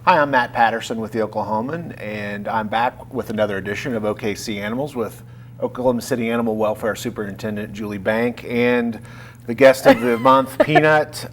Hi, I'm Matt Patterson with the Oklahoman, and I'm back with another edition of OKC Animals with Oklahoma City Animal Welfare Superintendent Julie Bank and the guest of the month, Peanut,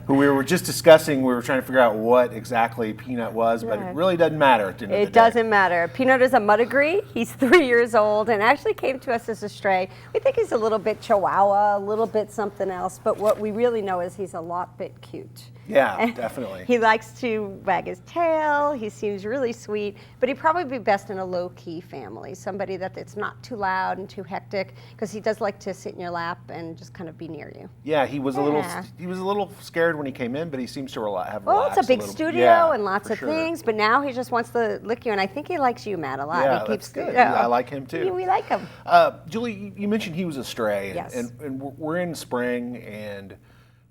who we were just discussing. We were trying to figure out what exactly Peanut was, but it really doesn't matter at the end of the day. It doesn't matter. Peanut is a Muddigree. He's 3 years old and actually came to us as a stray. We think he's a little bit Chihuahua, a little bit something else, but what we really know is he's a lot bit cute. Yeah, definitely. He likes to wag his tail. He seems really sweet, but he'd probably be best in a low-key family, somebody that's not too loud and too hectic, because he does like to sit in your lap and just kind of be near you. Yeah, he was a little scared when he came in, but he seems to have relaxed. Well, it's a big studio and lots of things, but now he just wants to lick you, and I think he likes you, Matt, a lot. Yeah, he keeps, that's good. Yeah, I like him too. We like him. Julie, you mentioned he was a stray, Yes. and we're in spring, and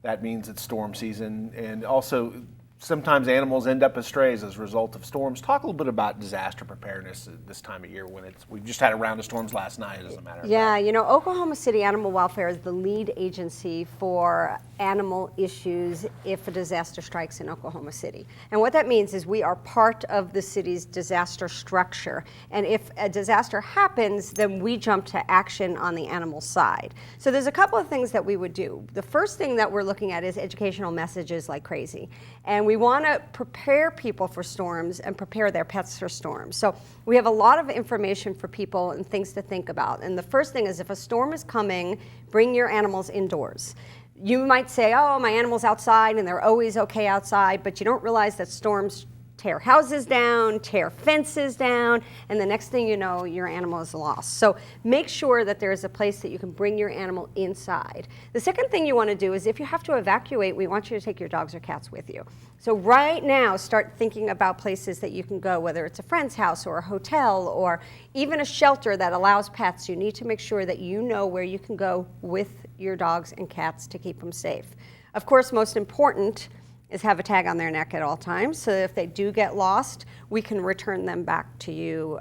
that means it's storm season, and also sometimes animals end up as strays as a result of storms. Talk a little bit about disaster preparedness this time of year when we just had a round of storms last night, as a matter of fact. Yeah, you know, Oklahoma City Animal Welfare is the lead agency for animal issues if a disaster strikes in Oklahoma City. And what that means is we are part of the city's disaster structure. And if a disaster happens, then we jump to action on the animal side. So there's a couple of things that we would do. The first thing that we're looking at is educational messages like crazy. And we want to prepare people for storms and prepare their pets for storms. So we have a lot of information for people and things to think about. And the first thing is if a storm is coming, bring your animals indoors. You might say, oh, my animal's outside and they're always okay outside, but you don't realize that storms tear houses down, tear fences down, and the next thing you know, your animal is lost. So make sure that there is a place that you can bring your animal inside. The second thing you want to do is if you have to evacuate, we want you to take your dogs or cats with you. So right now, start thinking about places that you can go, whether it's a friend's house or a hotel or even a shelter that allows pets. You need to make sure that you know where you can go with your dogs and cats to keep them safe. Of course, most important is have a tag on their neck at all times, so if they do get lost, we can return them back to you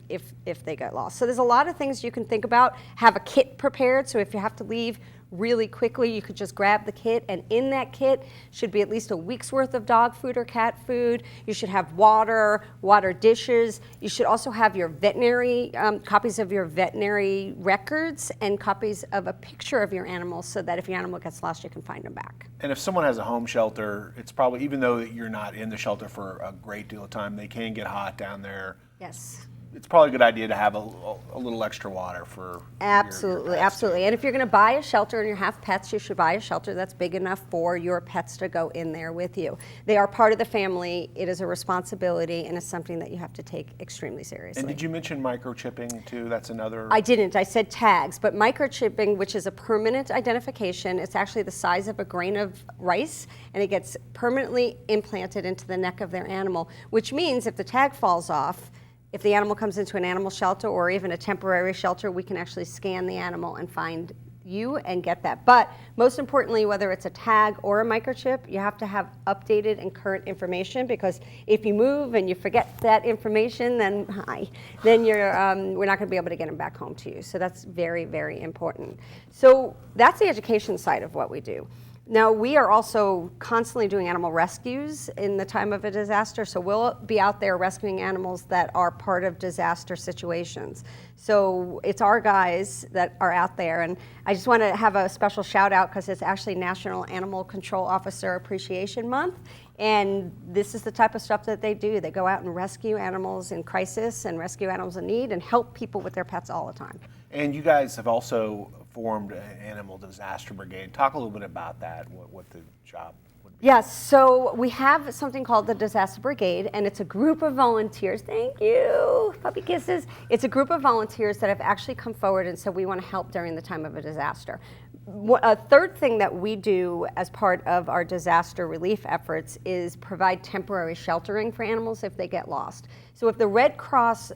if they get lost. So there's a lot of things you can think about. Have a kit prepared, so if you have to leave really quickly, you could just grab the kit, and in that kit should be at least a week's worth of dog food or cat food. You should have water dishes. You should also have your veterinary, copies of your veterinary records and copies of a picture of your animal so that if your animal gets lost, you can find them back. And if someone has a home shelter, it's probably, even though you're not in the shelter for a great deal of time, they can get hot down there. Yes. It's probably a good idea to have a little extra water for Absolutely, your pets absolutely. And if you're going to buy a shelter and you have pets, you should buy a shelter that's big enough for your pets to go in there with you. They are part of the family. It is a responsibility, and it's something that you have to take extremely seriously. And did you mention microchipping too? That's another. I didn't. I said tags, but microchipping, which is a permanent identification, it's actually the size of a grain of rice, and it gets permanently implanted into the neck of their animal, which means if the tag falls off, if the animal comes into an animal shelter or even a temporary shelter, we can actually scan the animal and find you and get that. But most importantly, whether it's a tag or a microchip, you have to have updated and current information, because if you move and you forget that information, then you're we're not going to be able to get them back home to you. So that's very, very important. So that's the education side of what we do. Now, we are also constantly doing animal rescues in the time of a disaster, so we'll be out there rescuing animals that are part of disaster situations. So it's our guys that are out there, and I just want to have a special shout out because it's actually National Animal Control Officer Appreciation Month, and this is the type of stuff that they do. They go out and rescue animals in crisis and rescue animals in need and help people with their pets all the time. And you guys have also formed an Animal Disaster Brigade. Talk a little bit about that, what the job would be. Yes, so we have something called the Disaster Brigade, and it's a group of volunteers. Thank you, puppy kisses. It's a group of volunteers that have actually come forward and said we want to help during the time of a disaster. A third thing that we do as part of our disaster relief efforts is provide temporary sheltering for animals if they get lost. So if the Red Cross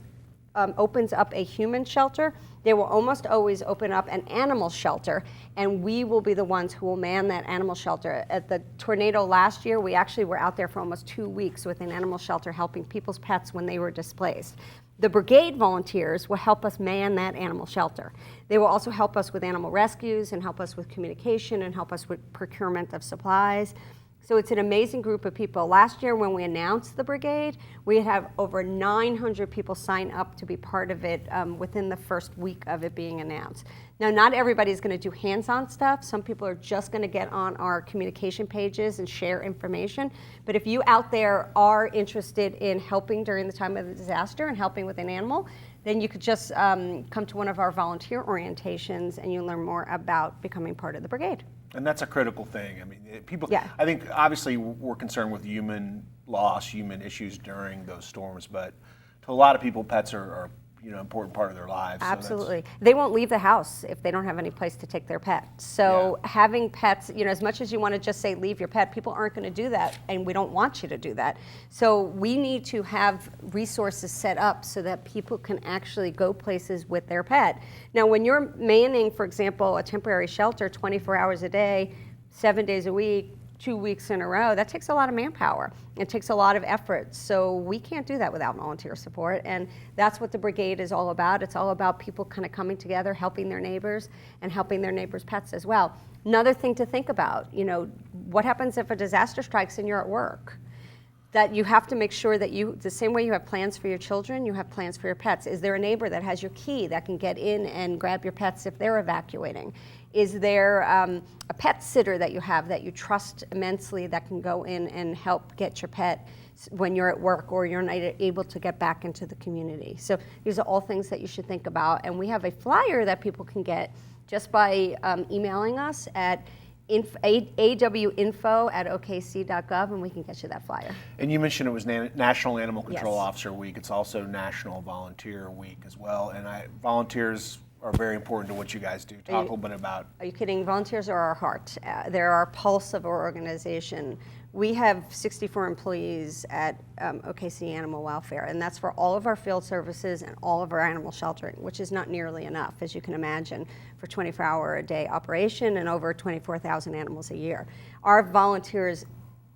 opens up a human shelter, they will almost always open up an animal shelter, and we will be the ones who will man that animal shelter. At the tornado last year, we actually were out there for almost 2 weeks with an animal shelter helping people's pets when they were displaced. The brigade volunteers will help us man that animal shelter. They will also help us with animal rescues and help us with communication and help us with procurement of supplies. So it's an amazing group of people. Last year when we announced the Brigade, we had over 900 people sign up to be part of it within the first week of it being announced. Now, not everybody's going to do hands-on stuff. Some people are just going to get on our communication pages and share information. But if you out there are interested in helping during the time of the disaster and helping with an animal, then you could just come to one of our volunteer orientations and you'll learn more about becoming part of the Brigade. And that's a critical thing. I mean, people, Yeah. I think obviously we're concerned with human loss, human issues during those storms, but to a lot of people, pets are an important part of their lives. Absolutely. They won't leave the house if they don't have any place to take their pet. So having pets, as much as you want to just say leave your pet, people aren't going to do that, and we don't want you to do that. So we need to have resources set up so that people can actually go places with their pet. Now, when you're manning, for example, a temporary shelter 24 hours a day, 7 days a week, 2 weeks in a row, that takes a lot of manpower. It takes a lot of effort. So we can't do that without volunteer support. And that's what the Brigade is all about. It's all about people kind of coming together, helping their neighbors and helping their neighbors' pets as well. Another thing to think about, what happens if a disaster strikes and you're at work? That you have to make sure that the same way you have plans for your children, you have plans for your pets. Is there a neighbor that has your key that can get in and grab your pets if they're evacuating? Is there a pet sitter that you have that you trust immensely that can go in and help get your pet when you're at work or you're not able to get back into the community? So these are all things that you should think about. And we have a flyer that people can get just by emailing us at awinfo@okc.gov, and we can get you that flyer. And you mentioned it was National Animal Control Yes. Officer Week. It's also National Volunteer Week as well. And volunteers are very important to what you guys do. Talk a little bit about. Are you kidding? Volunteers are our heart. They're our pulse of our organization. We have 64 employees at OKC Animal Welfare, and that's for all of our field services and all of our animal sheltering, which is not nearly enough, as you can imagine, for 24-hour-a-day operation and over 24,000 animals a year. Our volunteers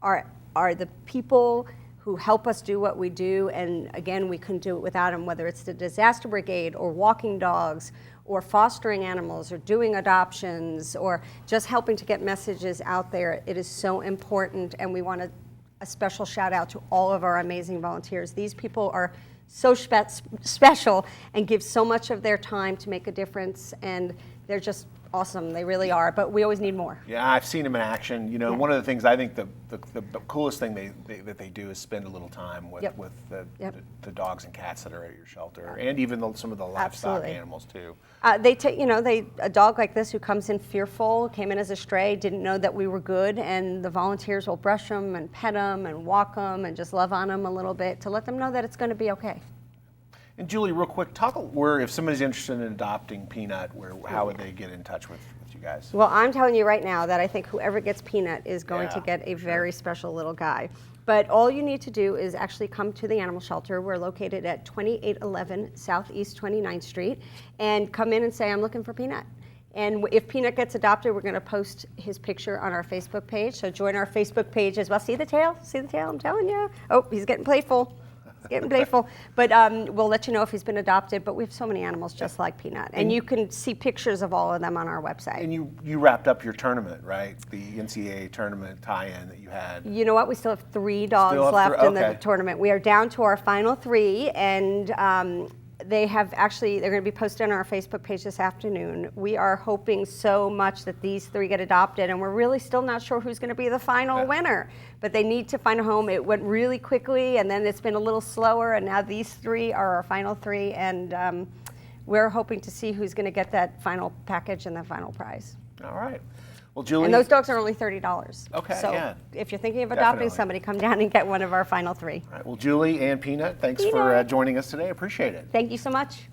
are the people who help us do what we do, and again, we couldn't do it without them, whether it's the disaster brigade or walking dogs or fostering animals or doing adoptions or just helping to get messages out there. It is so important, and we want a special shout out to all of our amazing volunteers. These people are so special and give so much of their time to make a difference, and they're just awesome. They really are, but we always need more. Yeah, I've seen them in action. One of the things I think the coolest thing that they do is spend a little time with the dogs and cats that are at your shelter, and even some of the livestock animals too. A dog like this who comes in fearful, came in as a stray, didn't know that we were good, and the volunteers will brush them and pet them and walk them and just love on them a little bit to let them know that it's going to be okay. And Julie, real quick, if somebody's interested in adopting Peanut, how would they get in touch with you guys? Well, I'm telling you right now that I think whoever gets Peanut is going to get a very special little guy. But all you need to do is actually come to the animal shelter. We're located at 2811 Southeast 29th Street, and come in and say, I'm looking for Peanut. And if Peanut gets adopted, we're going to post his picture on our Facebook page. So join our Facebook page as well. See the tail? See the tail? I'm telling you. Oh, he's getting playful. Getting playful, but we'll let you know if he's been adopted. But we have so many animals just like Peanut, and you can see pictures of all of them on our website. And you wrapped up your tournament, right? The NCAA tournament tie-in that you had. You know what? We still have 3 dogs left in the tournament. We are down to our final 3, and they're going to be posted on our Facebook page this afternoon. We are hoping so much that these 3 get adopted, and we're really still not sure who's going to be the final winner. But they need to find a home. It went really quickly, and then it's been a little slower, and now these 3 are our final 3, and we're hoping to see who's going to get that final package and the final prize. All right. Well, Julie. And those dogs are only $30. Okay, so if you're thinking of adopting somebody, come down and get one of our final 3. All right. Well, Julie and Peanut, thanks for joining us today. Appreciate it. Thank you so much.